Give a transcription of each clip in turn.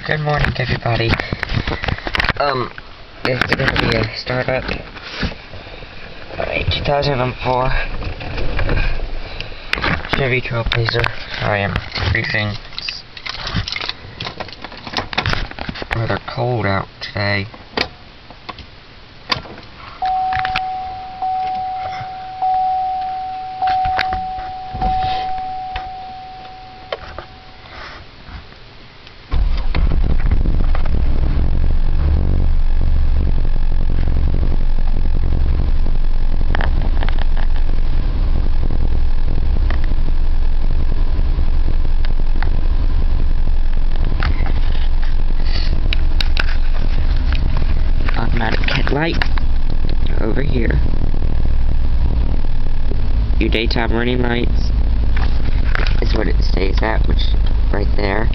Good morning, everybody. This is gonna be a startup. 2004 Chevy Trailblazer. Sorry, I'm freezing. It's rather cold out today. Automatic headlight over here. Your daytime running lights is what it stays at, which right there.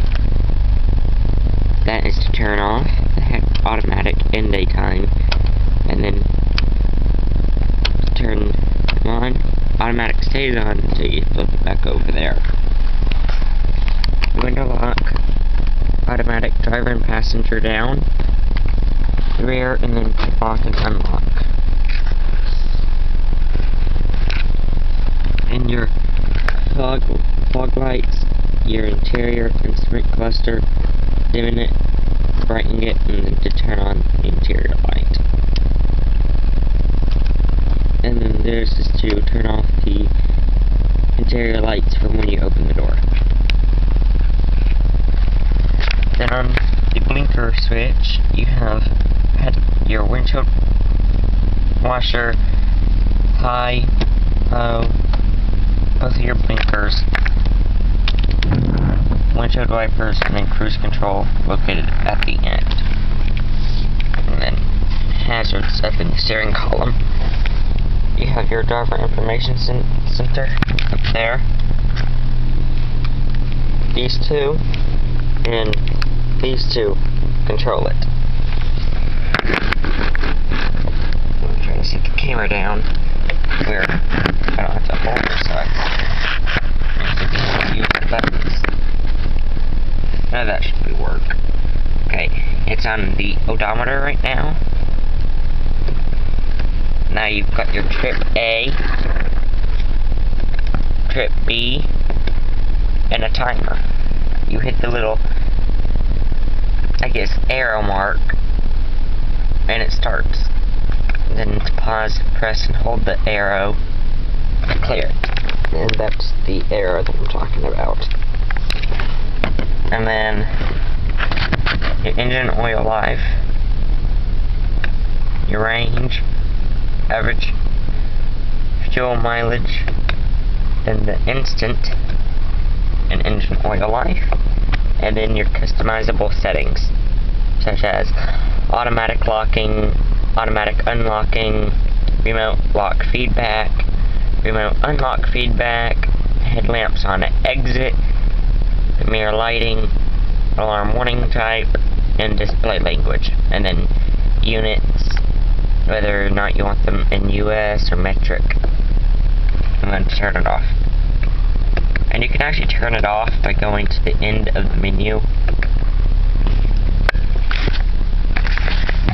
That is to turn off the automatic in daytime, and then turn them on. Automatic stays on until you flip it back over there. Window lock, automatic driver and passenger down, rear, and then lock and unlock. And your fog lights, your interior instrument cluster, dimming it, brightening it, and then to turn on the interior light. And then there's just to turn off the interior lights from when you open the door. Then on the blinker switch, you have your windshield washer, high, low, both of your blinkers, windshield wipers, and then cruise control located at the end. And then hazards up in the steering column. You have your driver information center up there. These two and these two control it. I'm trying to set the camera down where I don't have to hold it, so I use the buttons. Now that should work. Okay, it's on the odometer right now. Now you've got your trip A, trip B, and a timer. You hit the little, I guess, arrow mark, and it starts. Then to pause, press and hold the arrow to clear it. And that's the arrow that I'm talking about. And then your engine oil life, your range, average fuel mileage, then the instant and engine oil life, and then your customizable settings, such as automatic locking, automatic unlocking, remote lock feedback, remote unlock feedback, headlamps on exit, the mirror lighting, alarm warning type, and display language, and then units, whether or not you want them in US or metric. I'm going to turn it off. And you can actually turn it off by going to the end of the menu.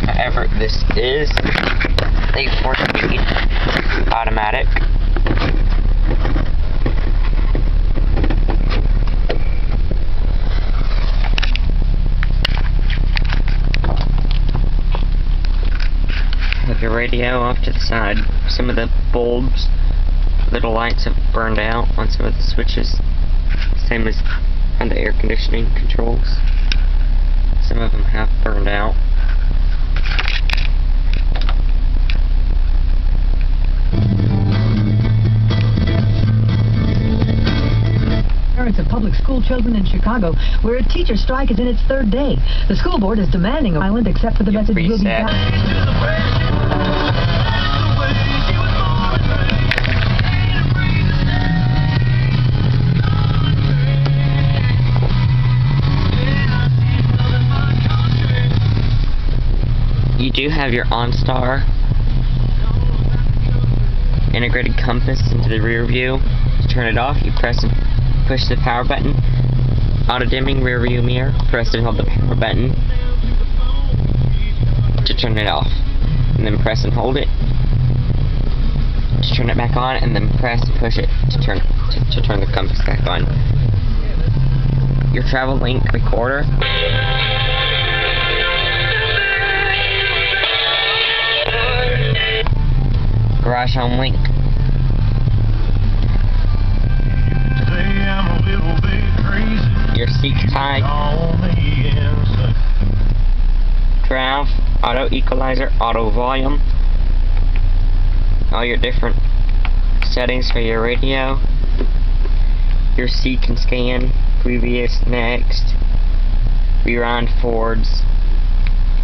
However, this is a 4-speed automatic. Have your radio off to the side. Some of the bulbs, little lights have burned out on some of the switches, same as on the air conditioning controls. Some of them have burned out. Parents of public school children in Chicago, where a teacher strike is in its third day. The school board is demanding an island except for the message will be back. You do have your OnStar integrated compass into the rear view. To turn it off, you press and push the power button auto dimming rear view mirror. Press and hold the power button to turn it off, and then press and hold it to turn it back on, and then press and push it to turn the compass back on. Your travel link recorder. Garage home link. Your seat type. Trav, auto equalizer, auto volume. All your different settings for your radio. Your seat can scan, previous, next, rewind, forwards,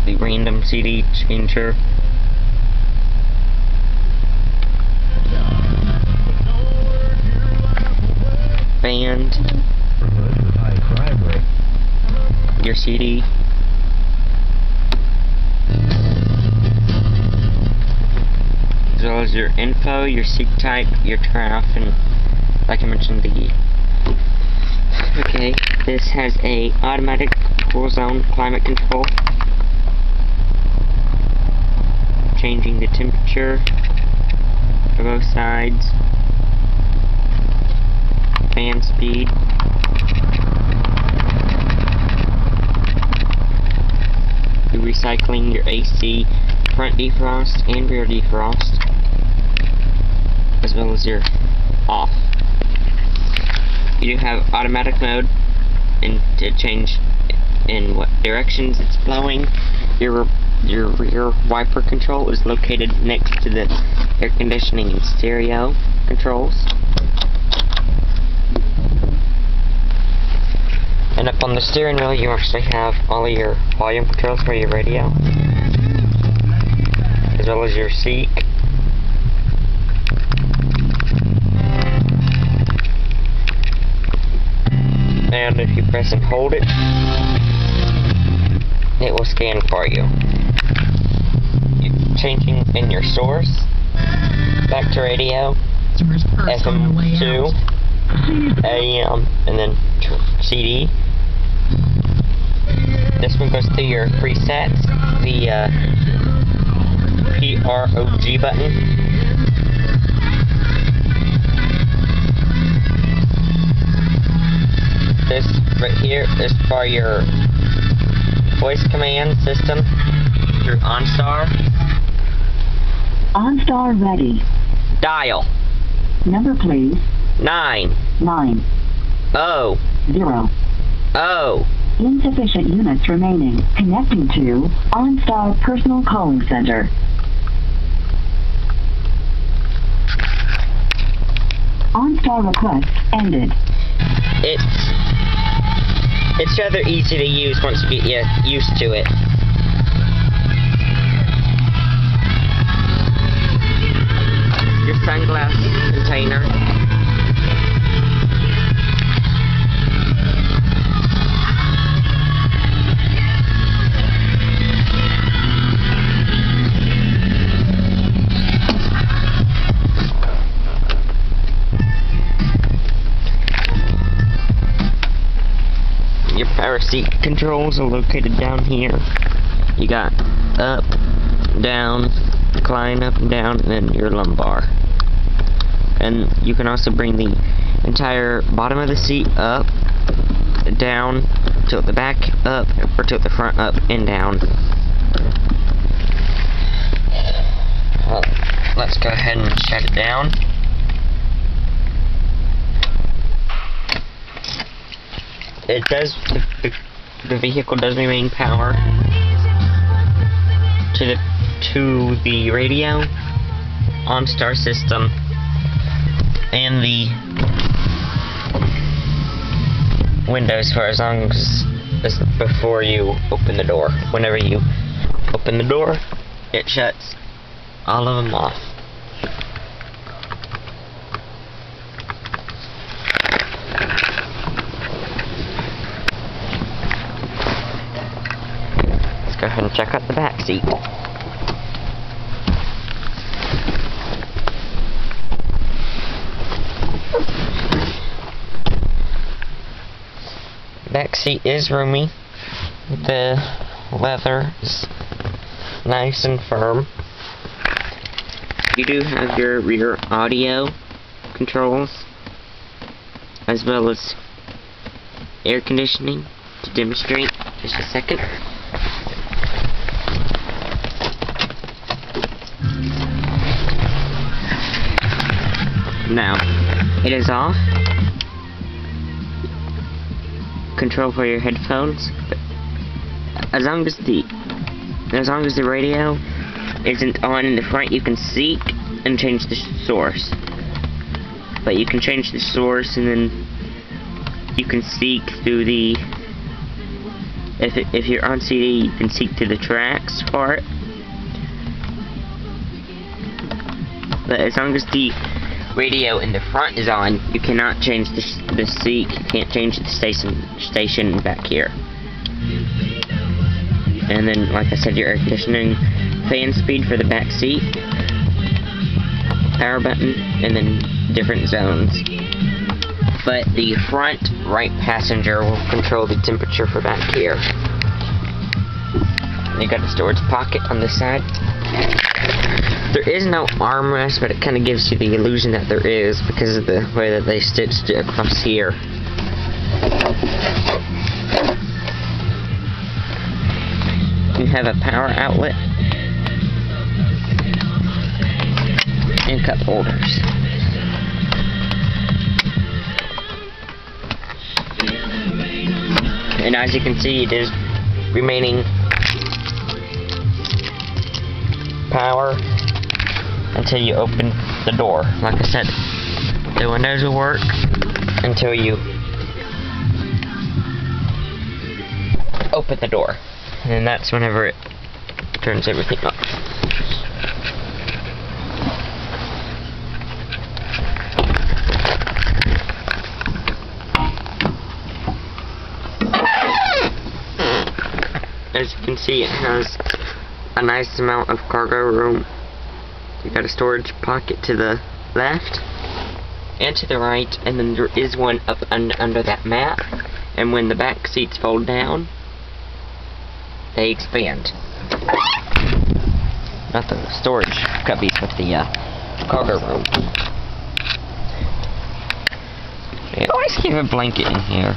the random CD changer. Band. Your CD. As well as your info, your seat type, your turnoff, and like I mentioned, okay, this has a automatic cool zone climate control, changing the temperature for both sides, fan speed, recycling your AC, front defrost and rear defrost, as well as your off. You have automatic mode, and to change in what directions it's blowing. Your rear wiper control is located next to the air conditioning and stereo controls. And up on the steering wheel, you actually have all of your volume controls for your radio, as well as your seat. And if you press and hold it, it will scan for you. You're changing in your source, back to radio, FM2, AM, and then CD. This one goes through your presets, the PROG button. This right here is for your voice command system through OnStar. OnStar ready. Dial. Number please. 9. 9. 0. 0. 0. Insufficient units remaining. Connecting to OnStar Personal Calling Center. OnStar request ended. It's rather easy to use once you get used to it. Your sunglass container. Your power seat controls are located down here. You got up, down, recline, up and down, and then your lumbar. And you can also bring the entire bottom of the seat up, down, tilt the back up, or tilt the front up and down. Let's go ahead and shut it down. It does, the vehicle does remain power to the radio, OnStar system, and the windows for as long as before you open the door. Whenever you open the door, it shuts all of them off. Go ahead and check out the back seat. back seat is roomy. The leather is nice and firm. You do have your rear audio controls, as well as air conditioning. To demonstrate, just a second. Now, it is off. Control for your headphones. As long as the radio isn't on in the front, you can seek and change the source. But you can change the source, and then you can seek through the. If you're on CD, you can seek through the tracks part. But as long as the radio in the front is on, you cannot change the seek. You can't change the station back here. And then, like I said, your air conditioning, fan speed for the back seat, power button, and then different zones. But the front right passenger will control the temperature for back here. You got a storage pocket on this side. There is no armrest, but it kind of gives you the illusion that there is because of the way that they stitched it across here. You have a power outlet and cup holders. And as you can see, it is remaining power until you open the door. Like I said, the windows will work until you open the door. And then that's whenever it turns everything off. As you can see, it has a nice amount of cargo room. You got a storage pocket to the left and to the right, and then there is one up under that mat. And when the back seats fold down, they expand. Not the storage cubbies, but the cargo room. They always keep a blanket in here.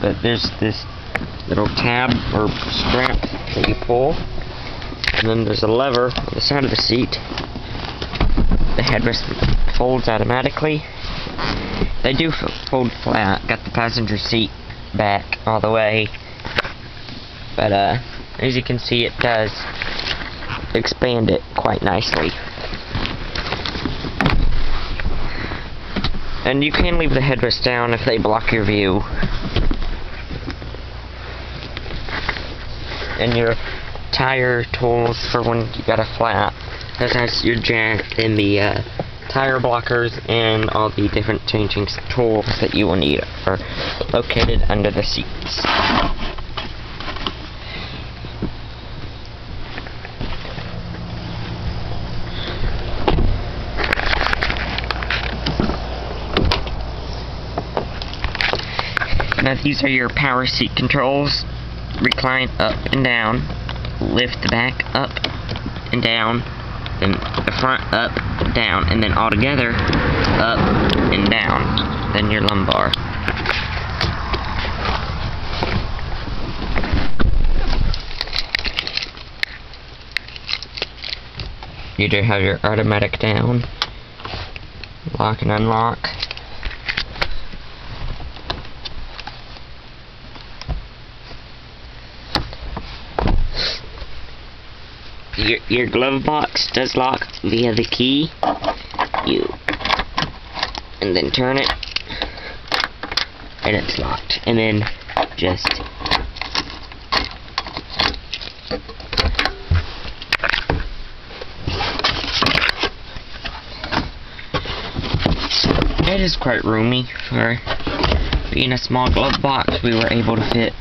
But there's this little tab or strap that you pull, and then there's a lever on the side of the seat. The headrest folds automatically. They do fold flat. Got the passenger seat back all the way, but as you can see, it does expand it quite nicely. And you can leave the headrest down if they block your view. And your tire tools for when you got a flat. This has your jack and the tire blockers and all the different changing tools that you will need are located under the seats. Now these are your power seat controls. Recline up and down, lift the back up and down, then the front up, down, and then all together up and down, then your lumbar. You do have your automatic down, lock and unlock. Your glove box does lock via the key. And then turn it, and it's locked. And then just it is quite roomy for being a small glove box. We were able to fit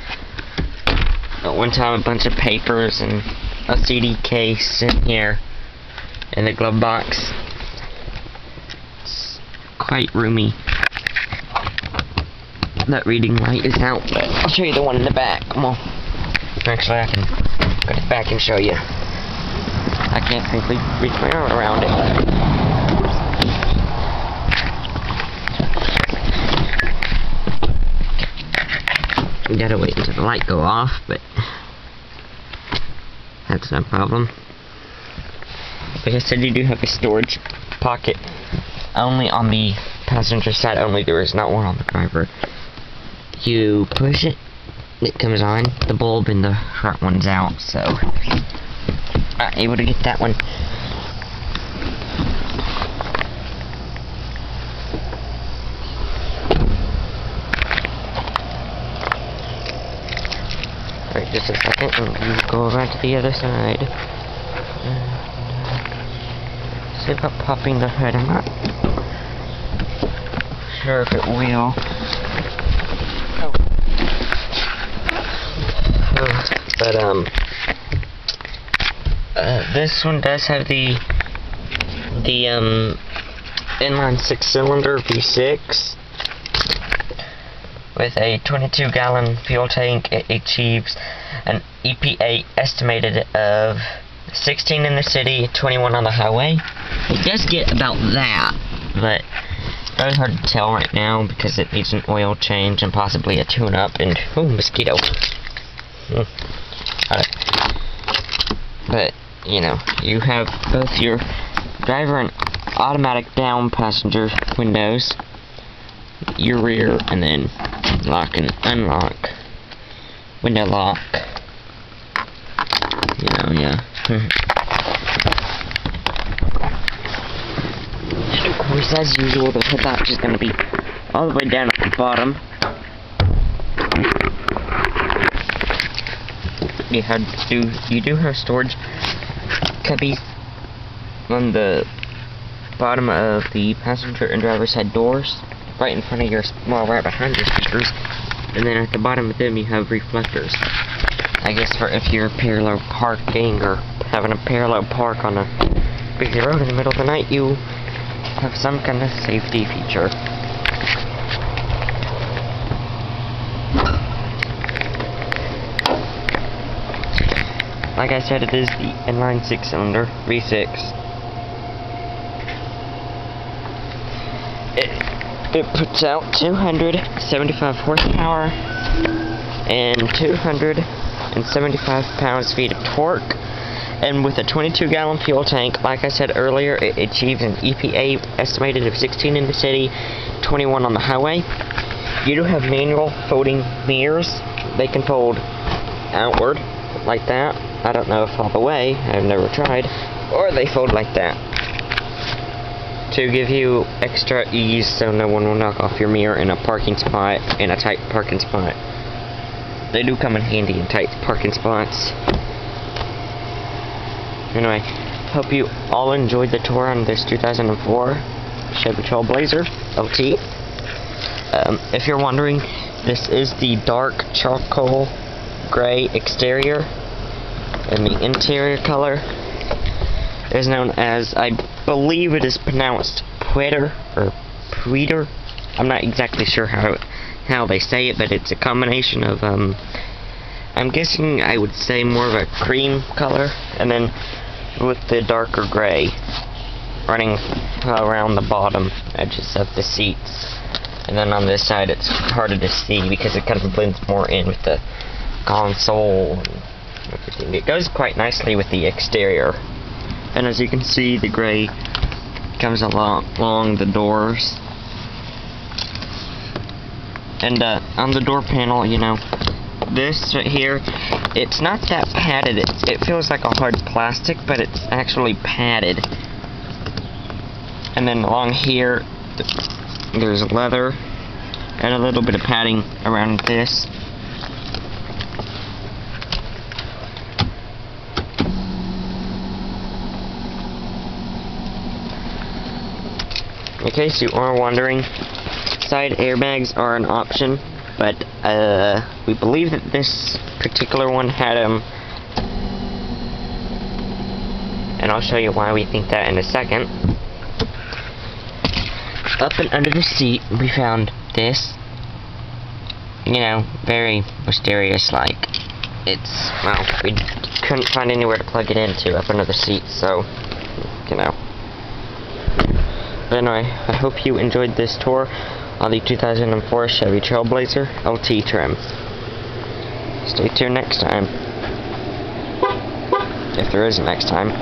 at one time a bunch of papers and a CD case in here in the glove box. It's quite roomy. that reading light is out, but I'll show you the one in the back. Come on. Actually, I can go to the back and show you. I can't simply reach my arm around it. You gotta wait until the light go off, but that's no problem. Like I said, you do have a storage pocket only on the passenger side only. There is not one on the driver. You push it, it comes on. The bulb in the front one's out, so I'm able to get that one. Alright, just a second, and we'll go around to the other side. See about popping the hood. I'm not sure if it will. But this one does have the inline 6-cylinder V6 with a 22-gallon fuel tank. It achieves an EPA estimated of 16 in the city, 21 on the highway. It does get about that, but it's very hard to tell right now because it needs an oil change and possibly a tune-up. And ooh, mosquito. But you know, you have both your driver and automatic down passenger windows, your rear, and then lock and unlock, window lock. You know, yeah. And of course, as usual, the hood latch is going to be all the way down at the bottom. You do have storage cubbies on the bottom of the passenger and driver's side doors, right in front of your, well, right behind your speakers, and then at the bottom of them you have reflectors. I guess for if you're parallel parking or having a parallel park on a busy road in the middle of the night, you have some kind of safety feature. Like I said, it is the inline 6-cylinder V6. It puts out 275 horsepower and 275 pounds-feet of torque. And with a 22-gallon fuel tank, like I said earlier, it achieves an EPA estimated of 16 in the city, 21 on the highway. You do have manual folding mirrors. They can fold outward like that. I don't know if all the way, I've never tried, or they fold like that to give you extra ease so no one will knock off your mirror in a parking spot, in a tight parking spot. They do come in handy in tight parking spots. Anyway, hope you all enjoyed the tour on this 2004 Chevy Trailblazer LT. If you're wondering, this is the dark charcoal gray exterior, and the interior color is known as, I believe it is pronounced pewter or pewter. I'm not exactly sure how they say it, but it's a combination of I'm guessing I would say more of a cream color, and then with the darker gray running around the bottom edges of the seats. And then on this side it's harder to see because it kind of blends more in with the console and everything. It goes quite nicely with the exterior. And as you can see, the gray comes along the doors. And on the door panel, you know, this right here, it's not that padded. It feels like a hard plastic, but it's actually padded. And then along here, there's leather and a little bit of padding around this. In case you are wondering, side airbags are an option, but we believe that this particular one had them, and I'll show you why we think that in a second. Up and under the seat, we found this. you know, very mysterious-like. It's, well, we couldn't find anywhere to plug it into up under the seat, so, you know. But anyway, I hope you enjoyed this tour on the 2004 Chevy Trailblazer LT trim. Stay tuned next time. If there is a next time.